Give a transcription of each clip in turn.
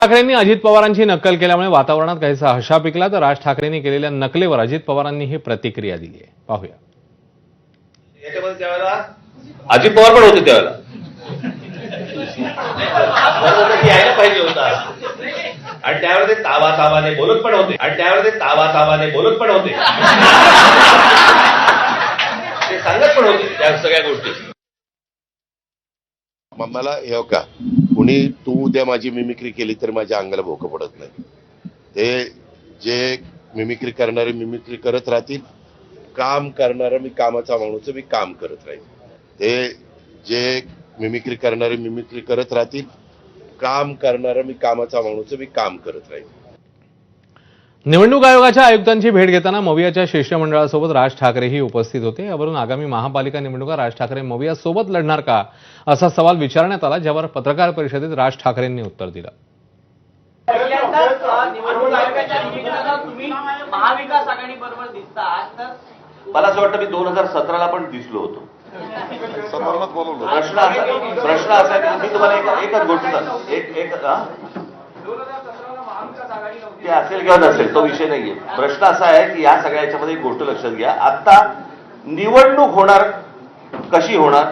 ठाकरेंनी अजित पवारांची नक्कल केल्यामुळे वातावरणात काहीसा हशा पिकला, तर राज ठाकरेंनी केलेल्या नकलेवर अजित पवारांनी ही प्रतिक्रिया दिली आहे. पाहूया. याच्यामध्ये त्यावेळेला अजित पवार पण होते त्यावेळेला यायला पाहिजे होता आणि त्यावेळेला ते तावाने बोलत पण होते ते सांगत पण होते त्या सगळ्या गोष्टी. मला हे का कुणी तू उद्या माझी मिमिक्री केली तर माझ्या अंगाला भोकं पडत नाही. ते जे मिमिक्री करणारे मिमिक्री करत राहतील, काम करणारा मी कामाचा माणूस मी काम करत राहील. ते जे मिमिक्री करणारे मिमिक्री करत राहतील, काम करणारा मी कामाचा माणूस मी काम करत राहील. निवडणूक आयोगाच्या आयुक्तांची भेट घेताना मोवियाच्या शिष्टमंडळासोबत राज ठाकरेही उपस्थित होते. यावरून आगामी महापालिका निवडणुका राज ठाकरे मोविया सोबत लढणार का असा सवाल विचारण्यात आला, ज्यावर पत्रकार परिषदेत राज ठाकरेंनी उत्तर दिलं. निवडणूक आयोगाच्या निवेदनात तुम्ही महाविकास आघाडी बरोबर दिसता, तर मला असं वाटतं मी 2017ला पण दिसलो होतो. प्रश्न असा आहे की मी तुम्हाला एकच गोष्ट ते असेल किंवा नसेल तो विषय नाहीये. प्रश्न असा आहे की या सगळ्या याच्यामध्ये एक गोष्ट लक्षात घ्या, आता निवडणूक होणार कशी होणार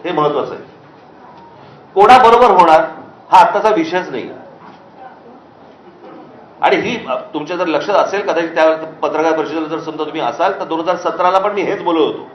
हे महत्वाचं आहे. कोणाबरोबर होणार हा आत्ताचा विषयच नाही. आणि ही तुमच्या जर लक्षात असेल कदाचित त्यावेळेला पत्रकार परिषदेला जर समजा तुम्ही असाल तर 2017ला पण मी हेच बोलत होतो